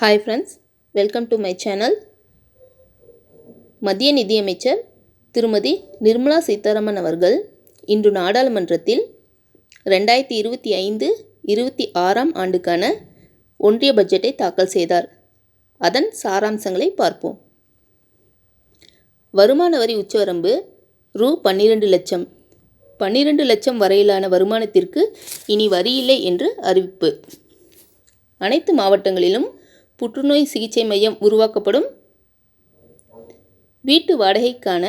Hi friends, welcome to my channel. மத்திய நிதியமைச்சர் திருமதி நிர்மலா சீதாராமன் அவர்கள் இன்று நாடாளுமன்றத்தில் 2025-26 ஆண்டுக்கான ஒன்றிய பட்ஜெட்டை தாக்கல் செய்தார். அதன் சாராம்சங்களை பார்ப்போம். வருமான வரி உச்சவரம்பு ரூ. 12 லட்சம். 12 லட்சம் வரையிலான வருமானத்திற்கு இனி வரி இல்லை என்று அறிவிப்பு. அனைத்து மாவட்டங்களிலும் புற்றுநோய் சிகிச்சை மையம் உருவாக்கப்படும். வீட்டு வாடகைக்கான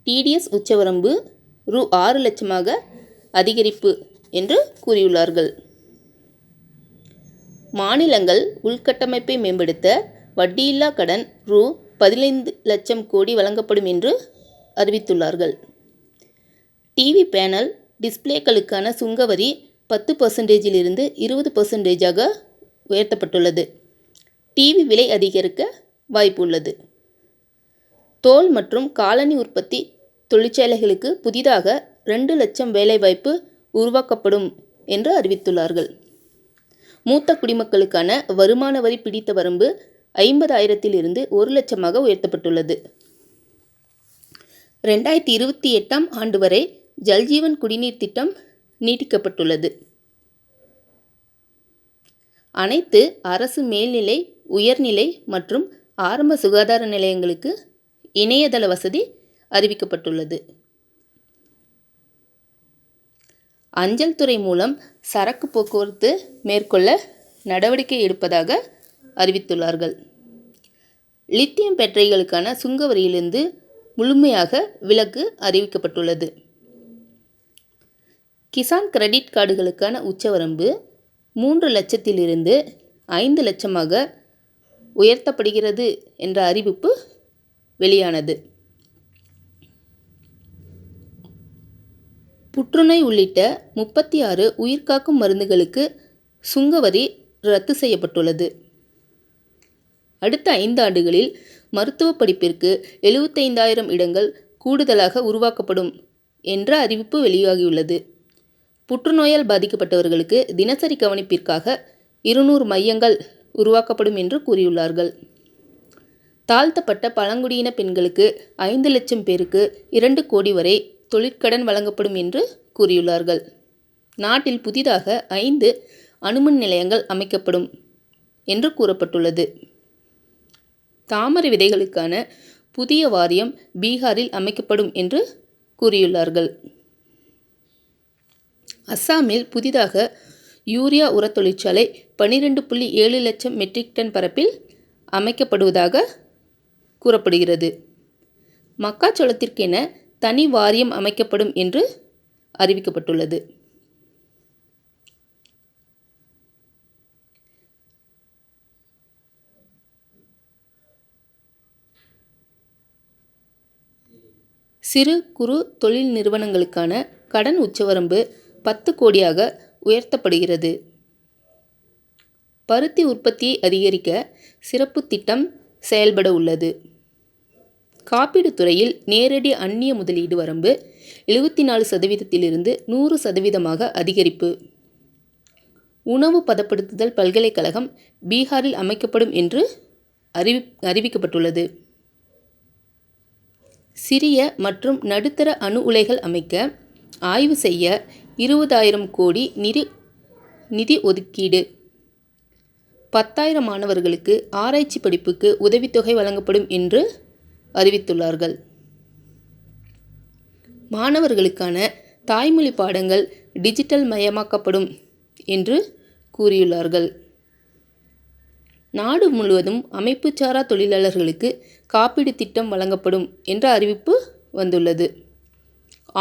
டிடிஎஸ் உச்சவரம்பு ரூ. 6 லட்சமாக அதிகரிப்பு என்று கூறியுள்ளார்கள். மாநிலங்கள் உள்கட்டமைப்பை மேம்படுத்த வட்டியில்லா கடன் ரூ. 15 லட்சம் கோடி வழங்கப்படும் என்று அறிவித்துள்ளார்கள். டிவி பேனல் டிஸ்பிளேக்களுக்கான சுங்கவரி 10% 20% உயர்த்தப்பட்டுள்ளது. டிவி விலை அதிகரிக்க வாய்ப்பு உள்ளது. தோல் மற்றும் காலணி உற்பத்தி தொழிற்சாலைகளுக்கு புதிதாக 2 லட்சம் வேலைவாய்ப்பு உருவாக்கப்படும் என்று அறிவித்துள்ளார்கள். மூத்த குடிமக்களுக்கான வருமான வரி பிடித்த வரம்பு 50,000 1 லட்சமாக உயர்த்தப்பட்டுள்ளது. 2028 ஆண்டு வரை ஜல்ஜீவன் குடிநீர் திட்டம் நீட்டிக்கப்பட்டுள்ளது. அனைத்து அரசு மேல்நிலை, உயர்நிலை மற்றும் ஆரம்ப சுகாதார நிலையங்களுக்கு இணையதள வசதி அறிவிக்கப்பட்டுள்ளது. அஞ்சல் துறை மூலம் சரக்கு போக்குவரத்து மேற்கொள்ள நடவடிக்கை எடுப்பதாக அறிவித்துள்ளார்கள். லித்தியம் பேட்டரிகளுக்கான சுங்கவரியிலிருந்து முழுமையாக விலக்கு அறிவிக்கப்பட்டுள்ளது. கிசான் கிரெடிட் கார்டுகளுக்கான உச்சவரம்பு 3 லட்சத்திலிருந்து 5 லட்சமாக உயர்த்தப்படுகிறது என்ற அறிவிப்பு வெளியானது. புற்றுநோய் உள்ளிட்ட 36 உயிர்காக்கும் மருந்துகளுக்கு சுங்கவரி ரத்து செய்யப்பட்டுள்ளது. அடுத்த 5 ஆண்டுகளில் மருத்துவ படிப்பிற்கு 75,000 இடங்கள் கூடுதலாக உருவாக்கப்படும் என்ற அறிவிப்பு வெளியாகியுள்ளது. புற்றுநோயால் பாதிக்கப்பட்டவர்களுக்கு தினசரி கவனிப்பிற்காக 200 மையங்கள் உருவாக்கப்படும் என்று கூறியுள்ளார்கள். தாழ்த்தப்பட்ட பழங்குடியின பெண்களுக்கு 5 லட்சம் பேருக்கு 2 கோடி வரை தொழிற்கடன் வழங்கப்படும் என்று கூறியுள்ளார்கள். நாட்டில் புதிதாக 5 அணுமின் நிலையங்கள் அமைக்கப்படும் என்று கூறப்பட்டுள்ளது. தாமரை விதைகளுக்கான புதிய வாரியம் பீகாரில் அமைக்கப்படும் என்று கூறியுள்ளார்கள். அஸ்ஸாமில் புதிதாக யூரியா உர தொழிற்சாலை 12.7 லட்சம் மெட்ரிக் டன் பரப்பில் அமைக்கப்படுவதாக கூறப்படுகிறது. மக்காச்சோளத்திற்கென தனி வாரியம் அமைக்கப்படும் என்று அறிவிக்கப்பட்டுள்ளது. சிறு குறு தொழில் நிறுவனங்களுக்கான கடன் உச்சவரம்பு 10 கோடியாக உயர்த்தப்படுகிறது. பருத்தி உற்பத்தியை அதிகரிக்க சிறப்பு திட்டம் செயல்பட உள்ளது. காப்பீடு துறையில் நேரடி அந்நிய முதலீடு வரம்பு 74% 100% அதிகரிப்பு. உணவு பதப்படுத்துதல் பல்கலைக்கழகம் பீகாரில் அமைக்கப்படும் என்று அறிவிக்கப்பட்டுள்ளது. சிறிய மற்றும் நடுத்தர அணு உலைகள் அமைக்க ஆய்வு செய்ய 20,000 கோடி நிதி ஒதுக்கீடு. 10,000 மாணவர்களுக்கு ஆராய்ச்சி படிப்புக்கு உதவித்தொகை வழங்கப்படும் என்று அறிவித்துள்ளார்கள். மாணவர்களுக்கான தாய்மொழி பாடங்கள் டிஜிட்டல் மயமாக்கப்படும் என்று கூறியுள்ளார்கள். நாடு முழுவதும் அமைப்புச்சாரா தொழிலாளர்களுக்கு காப்பீடு திட்டம் வழங்கப்படும் என்ற அறிவிப்பு வந்துள்ளது.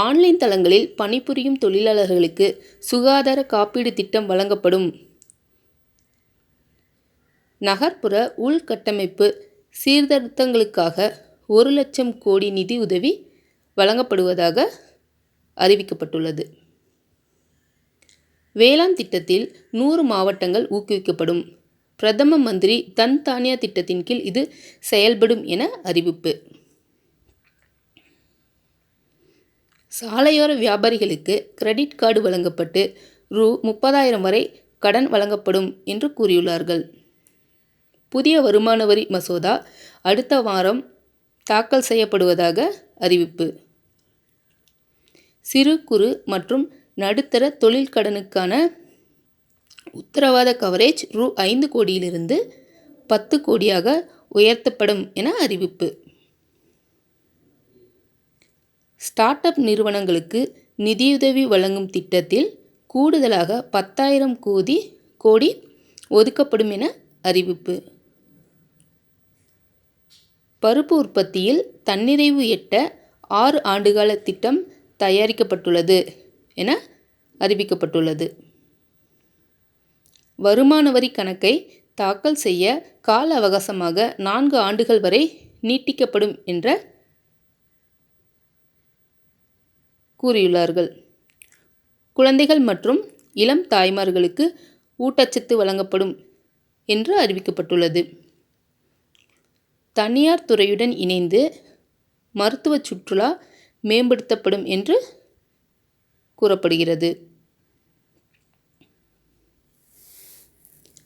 ஆன்லைன் தளங்களில் பணிபுரியும் தொழிலாளர்களுக்கு சுகாதார காப்பீடு திட்டம் வழங்கப்படும். நகர்ப்புற உள்கட்டமைப்பு சீர்திருத்தங்களுக்காக 1 லட்சம் கோடி நிதி உதவி வழங்கப்படுவதாக அறிவிக்கப்பட்டுள்ளது. வேளாண் திட்டத்தில் 100 மாவட்டங்கள் ஊக்குவிக்கப்படும். பிரதம மந்திரி தன் தானியா திட்டத்தின் கீழ் இது செயல்படும் என அறிவிப்பு. சாலையோர வியாபாரிகளுக்கு கிரெடிட் கார்டு வழங்கப்பட்டு ரூ. 30,000 வரை கடன் வழங்கப்படும் என்று கூறியுள்ளார்கள். புதிய வருமான வரி மசோதா அடுத்த வாரம் தாக்கல் செய்யப்படுவதாக அறிவிப்பு. சிறு குறு மற்றும் நடுத்தர தொழில் கடனுக்கான உத்தரவாத கவரேஜ் ரூ. 5 கோடியிலிருந்து 10 கோடியாக உயர்த்தப்படும் என அறிவிப்பு. ஸ்டார்ட் அப் நிறுவனங்களுக்கு நிதியுதவி வழங்கும் திட்டத்தில் கூடுதலாக 10,000 கோடி ஒதுக்கப்படும் என அறிவிப்பு. பருப்பு உற்பத்தியில் தன்னிறைவு எட்ட 6 ஆண்டுகால திட்டம் தயாரிக்கப்பட்டுள்ளது என அறிவிக்கப்பட்டுள்ளது. வருமான வரி கணக்கை தாக்கல் செய்ய கால அவகாசமாக 4 ஆண்டுகள் வரை நீட்டிக்கப்படும் என்ற கூறியுள்ளார்கள். குழந்தைகள் மற்றும் இளம் தாய்மார்களுக்கு ஊட்டச்சத்து வழங்கப்படும் என்று அறிவிக்கப்பட்டுள்ளது. தனியார் துறையுடன் இணைந்து மருத்துவ சுற்றுலா மேம்படுத்தப்படும் என்று கூறப்படுகிறது.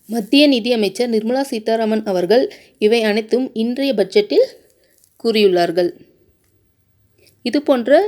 மத்திய நிதி அமைச்சர் நிர்மலா சீதாராமன் அவர்கள் இவை அனைத்தும் இன்றைய பட்ஜெட்டில் கூறியுள்ளார்கள். இதுபோன்ற